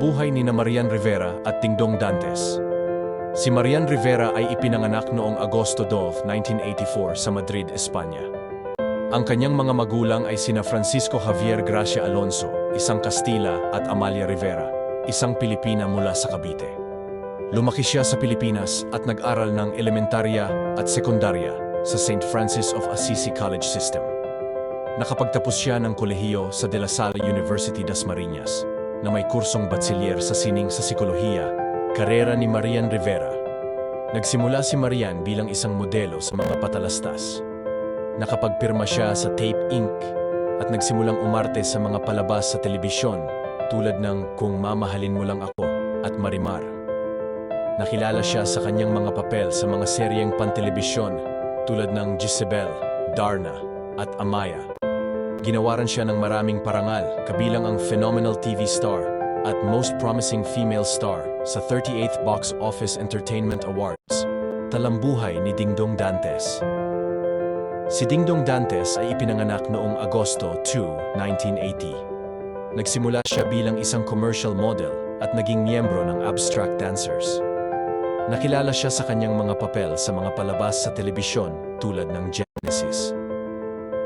Buhay ni Marian Rivera at Dingdong Dantes. Si Marian Rivera ay ipinanganak noong Agosto 12, 1984 sa Madrid, Espanya. Ang kanyang mga magulang ay sina Francisco Javier Gracia Alonso, isang Kastila, at Amalia Rivera, isang Pilipina mula sa Cavite. Lumaki siya sa Pilipinas at nag-aral ng elementarya at sekundarya sa St. Francis of Assisi College System. Nakapagtapos siya ng kolehiyo sa De La Salle University das Marinas, na may kursong bachelier sa sining sa psikolohiya, karera ni Marian Rivera. Nagsimula si Marian bilang isang modelo sa mga patalastas. Nakapagpirma siya sa Tape Inc. at nagsimulang umarte sa mga palabas sa telebisyon tulad ng Kung Mamahalin Mo Lang Ako at Marimar. Nakilala siya sa kanyang mga papel sa mga seryeng pantelebisyon tulad ng Jezebel, Darna at Amaya. Ginawaran siya ng maraming parangal, kabilang ang Phenomenal TV Star at Most Promising Female Star sa 38th Box Office Entertainment Awards. Talambuhay ni Dingdong Dantes. Si Dingdong Dantes ay ipinanganak noong Agosto 2, 1980. Nagsimula siya bilang isang commercial model at naging miyembro ng Abstract Dancers. Nakilala siya sa kanyang mga papel sa mga palabas sa telebisyon tulad ng Genesis.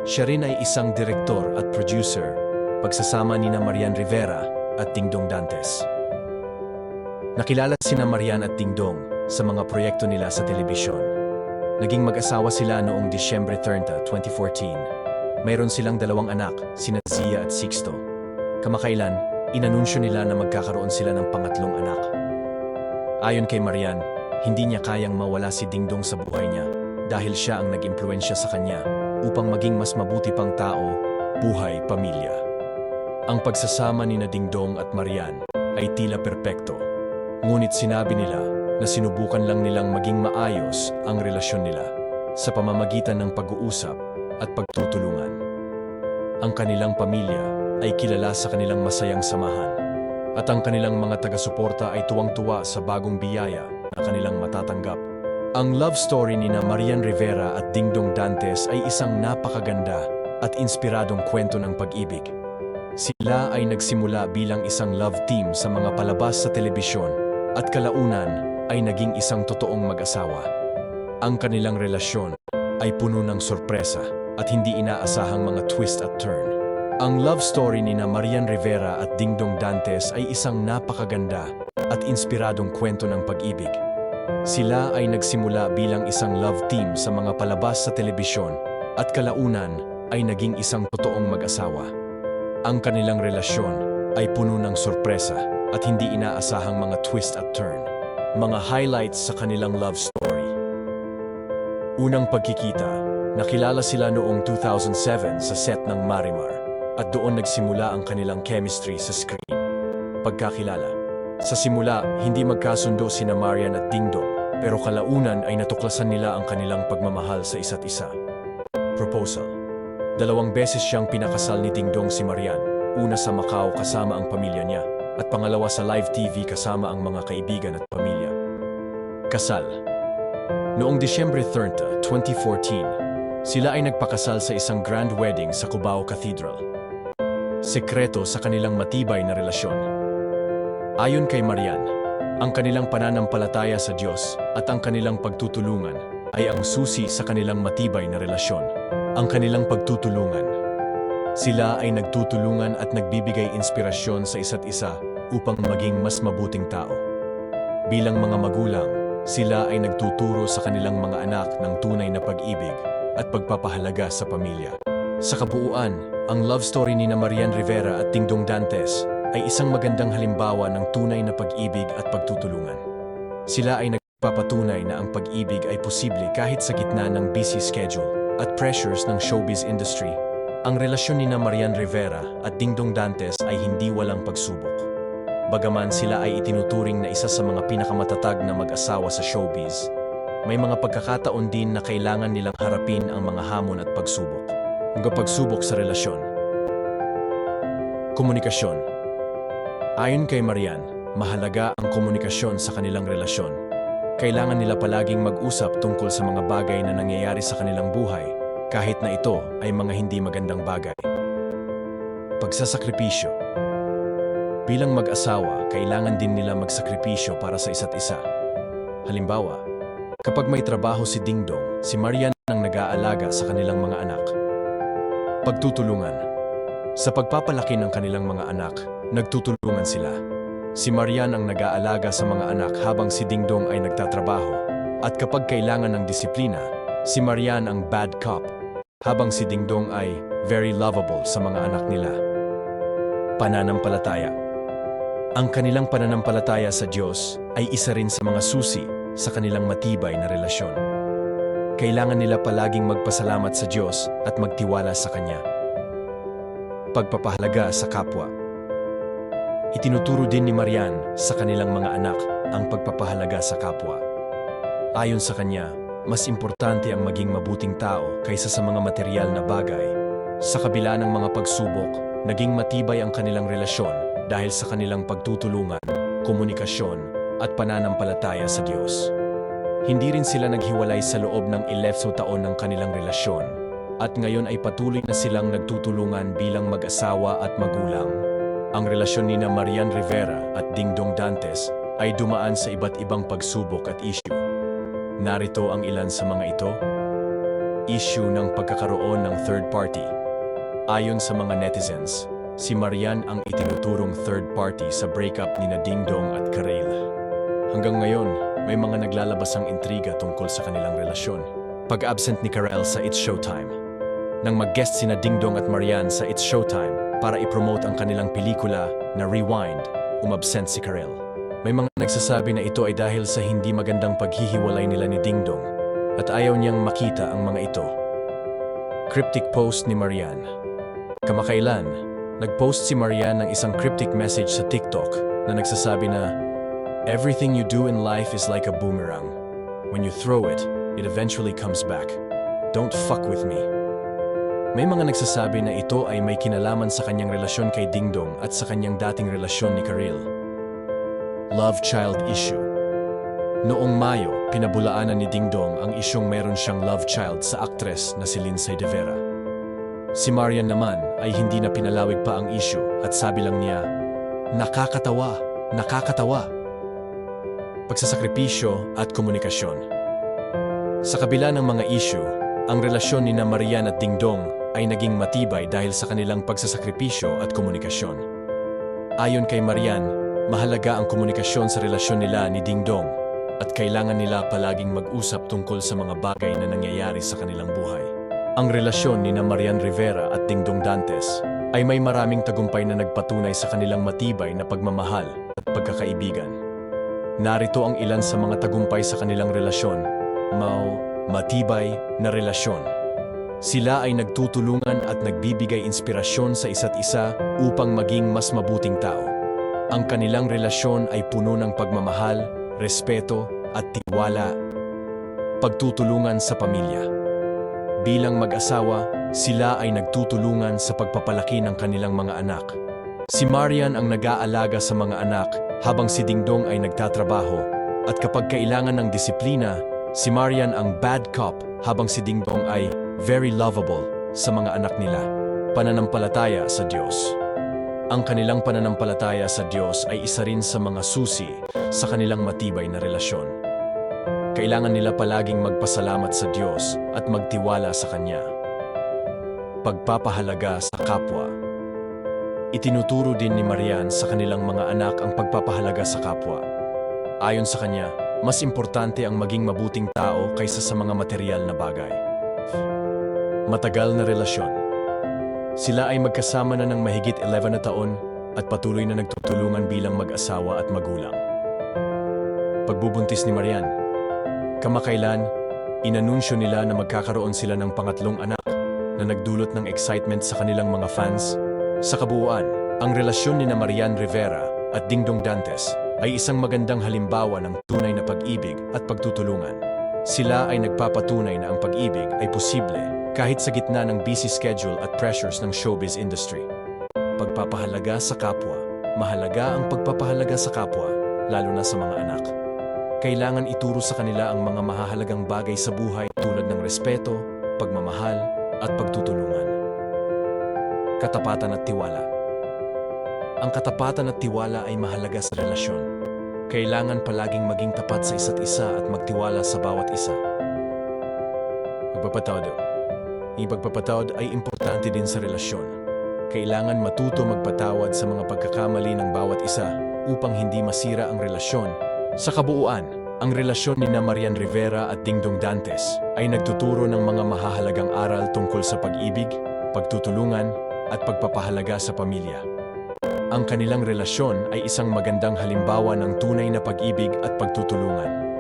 Siya rin ay isang direktor at producer, pagsasama ni Marian Rivera at Dingdong Dantes. Nakilala sina Marian at Dingdong sa mga proyekto nila sa telebisyon. Naging mag-asawa sila noong Disyembre 30, 2014. Mayroon silang dalawang anak, sina Zia at Sixto. Kamakailan, inanunsyo nila na magkakaroon sila ng pangatlong anak. Ayon kay Marian, hindi niya kayang mawala si Dingdong sa buhay niya dahil siya ang nag-impluwensya sa kanya upang maging mas mabuti pang tao, buhay, pamilya. Ang pagsasama ni Dingdong at Marian ay tila perpekto. Ngunit sinabi nila na sinubukan lang nilang maging maayos ang relasyon nila sa pamamagitan ng pag-uusap at pagtutulungan. Ang kanilang pamilya ay kilala sa kanilang masayang samahan at ang kanilang mga taga-suporta ay tuwang-tuwa sa bagong biyaya na kanilang matatanggap. Ang love story ni Marian Rivera at Dingdong Dantes ay isang napakaganda at inspiradong kwento ng pag-ibig. Sila ay nagsimula bilang isang love team sa mga palabas sa telebisyon at kalaunan ay naging isang totoong mag-asawa. Ang kanilang relasyon ay puno ng sorpresa at hindi inaasahang mga twist at turn. Ang love story ni Marian Rivera at Dingdong Dantes ay isang napakaganda at inspiradong kwento ng pag-ibig. Sila ay nagsimula bilang isang love team sa mga palabas sa telebisyon at kalaunan ay naging isang totoong mag-asawa. Ang kanilang relasyon ay puno ng sorpresa at hindi inaasahang mga twist at turn. Mga highlights sa kanilang love story. Unang pagkikita, nakilala sila noong 2007 sa set ng Marimar at doon nagsimula ang kanilang chemistry sa screen. Pagkakilala. Sa simula, hindi magkasundo sina Marian at Dingdong, pero kalaunan ay natuklasan nila ang kanilang pagmamahal sa isa't isa. Proposal. 2 beses siyang pinakasal ni Dingdong si Marian, una sa Macau kasama ang pamilya niya, at pangalawa sa live TV kasama ang mga kaibigan at pamilya. Kasal. Noong Disyembre 30, 2014, sila ay nagpakasal sa isang grand wedding sa Cubao Cathedral. Sekreto sa kanilang matibay na relasyon. Ayon kay Marian, ang kanilang pananampalataya sa Diyos at ang kanilang pagtutulungan ay ang susi sa kanilang matibay na relasyon. Ang kanilang pagtutulungan. Sila ay nagtutulungan at nagbibigay inspirasyon sa isa't isa upang maging mas mabuting tao. Bilang mga magulang, sila ay nagtuturo sa kanilang mga anak ng tunay na pag-ibig at pagpapahalaga sa pamilya. Sa kabuuan, ang love story ni Marian Rivera at Dingdong Dantes ay isang magandang halimbawa ng tunay na pag-ibig at pagtutulungan. Sila ay nagpapatunay na ang pag-ibig ay posible kahit sa gitna ng busy schedule at pressures ng showbiz industry. Ang relasyon ni Marian Rivera at Dingdong Dantes ay hindi walang pagsubok. Bagaman sila ay itinuturing na isa sa mga pinakamatatag na mag-asawa sa showbiz, may mga pagkakataon din na kailangan nilang harapin ang mga hamon at pagsubok. Ang pagsubok sa relasyon. Komunikasyon. Ayon kay Marian, mahalaga ang komunikasyon sa kanilang relasyon. Kailangan nila palaging mag-usap tungkol sa mga bagay na nangyayari sa kanilang buhay, kahit na ito ay mga hindi magandang bagay. Pagsasakripisyo. Bilang mag-asawa, kailangan din nila magsakripisyo para sa isa't isa. Halimbawa, kapag may trabaho si Dingdong, si Marian ang nag-aalaga sa kanilang mga anak. Pagtutulungan. Sa pagpapalaki ng kanilang mga anak, nagtutulungan sila. Si Marian ang nag-aalaga sa mga anak habang si Dingdong ay nagtatrabaho. At kapag kailangan ng disiplina, si Marian ang bad cop, habang si Dingdong ay very lovable sa mga anak nila. Pananampalataya. Ang kanilang pananampalataya sa Diyos ay isa rin sa mga susi sa kanilang matibay na relasyon. Kailangan nila palaging magpasalamat sa Diyos at magtiwala sa Kanya. Pagpapahalaga sa kapwa. Itinuturo din ni Marian sa kanilang mga anak ang pagpapahalaga sa kapwa. Ayon sa kanya, mas importante ang maging mabuting tao kaysa sa mga material na bagay. Sa kabila ng mga pagsubok, naging matibay ang kanilang relasyon dahil sa kanilang pagtutulungan, komunikasyon, at pananampalataya sa Diyos. Hindi rin sila naghiwalay sa loob ng 11 taon ng kanilang relasyon, at ngayon ay patuloy na silang nagtutulungan bilang mag-asawa at magulang. Ang relasyon ni Marian Rivera at Dingdong Dantes ay dumaan sa iba't ibang pagsubok at issue. Narito ang ilan sa mga ito. Issue ng pagkakaroon ng third party. Ayon sa mga netizens, si Marian ang itinuturong third party sa breakup ni Dingdong at Karel. Hanggang ngayon, may mga naglalabasang intriga tungkol sa kanilang relasyon. Pag-absent ni Karel sa It's Showtime. Nang mag-guest sina Dingdong at Marian sa It's Showtime para i-promote ang kanilang pelikula na Rewind, umabsent si Karel. May mga nagsasabi na ito ay dahil sa hindi magandang paghihiwalay nila ni Dingdong at ayaw niyang makita ang mga ito. Cryptic post ni Marian. Kamakailan, nag-post si Marian ng isang cryptic message sa TikTok na nagsasabi na, "Everything you do in life is like a boomerang. When you throw it, it eventually comes back. Don't fuck with me." May mga nagsasabi na ito ay may kinalaman sa kanyang relasyon kay Dingdong at sa kanyang dating relasyon ni Karel. Love child issue. Noong Mayo, pinabulaanan ni Dingdong ang isyong meron siyang love child sa aktres na si Lindsay De Vera. Si Marian naman ay hindi na pinalawig pa ang issue at sabi lang niya, "Nakakatawa, nakakatawa." Pagsasakripisyo at komunikasyon. Sa kabila ng mga issue, ang relasyon ni Marian at Dingdong ay naging matibay dahil sa kanilang pagsasakripisyo at komunikasyon. Ayon kay Marian, mahalaga ang komunikasyon sa relasyon nila ni Dingdong at kailangan nila palaging mag-usap tungkol sa mga bagay na nangyayari sa kanilang buhay. Ang relasyon ni Marian Rivera at Dingdong Dantes ay may maraming tagumpay na nagpatunay sa kanilang matibay na pagmamahal at pagkakaibigan. Narito ang ilan sa mga tagumpay sa kanilang relasyon. Matibay na relasyon. Sila ay nagtutulungan at nagbibigay inspirasyon sa isa't isa upang maging mas mabuting tao. Ang kanilang relasyon ay puno ng pagmamahal, respeto at tiwala. Pagtutulungan sa pamilya. Bilang mag-asawa, sila ay nagtutulungan sa pagpapalaki ng kanilang mga anak. Si Marian ang nag-aalaga sa mga anak habang si Dingdong ay nagtatrabaho at kapag kailangan ng disiplina, si Marian ang bad cop habang si Dingdong ay very lovable sa mga anak nila. Pananampalataya sa Diyos. Ang kanilang pananampalataya sa Diyos ay isa rin sa mga susi sa kanilang matibay na relasyon. Kailangan nila palaging magpasalamat sa Diyos at magtiwala sa Kanya. Pagpapahalaga sa kapwa. Itinuturo din ni Marian sa kanilang mga anak ang pagpapahalaga sa kapwa. Ayon sa kanya, mas importante ang maging mabuting tao kaysa sa mga material na bagay. Matagal na relasyon. Sila ay magkasama na ng mahigit 11 na taon at patuloy na nagtutulungan bilang mag-asawa at magulang. Pagbubuntis ni Marian. Kamakailan, inanunsyo nila na magkakaroon sila ng pangatlong anak na nagdulot ng excitement sa kanilang mga fans. Sa kabuuan, ang relasyon ni Marian Rivera at Dingdong Dantes ay isang magandang halimbawa ng tunay na pag-ibig at pagtutulungan. Sila ay nagpapatunay na ang pag-ibig ay posible kahit sa gitna ng busy schedule at pressures ng showbiz industry. Pagpapahalaga sa kapwa. Mahalaga ang pagpapahalaga sa kapwa, lalo na sa mga anak. Kailangan ituro sa kanila ang mga mahahalagang bagay sa buhay tulad ng respeto, pagmamahal, at pagtutulungan. Katapatan at tiwala. Ang katapatan at tiwala ay mahalaga sa relasyon. Kailangan palaging maging tapat sa isa't isa at magtiwala sa bawat isa. Pagpapatawad. Ang pagpapatawad ay importante din sa relasyon. Kailangan matuto magpatawad sa mga pagkakamali ng bawat isa upang hindi masira ang relasyon. Sa kabuuan, ang relasyon ni Marian Rivera at Dingdong Dantes ay nagtuturo ng mga mahahalagang aral tungkol sa pag-ibig, pagtutulungan, at pagpapahalaga sa pamilya. Ang kanilang relasyon ay isang magandang halimbawa ng tunay na pag-ibig at pagtutulungan.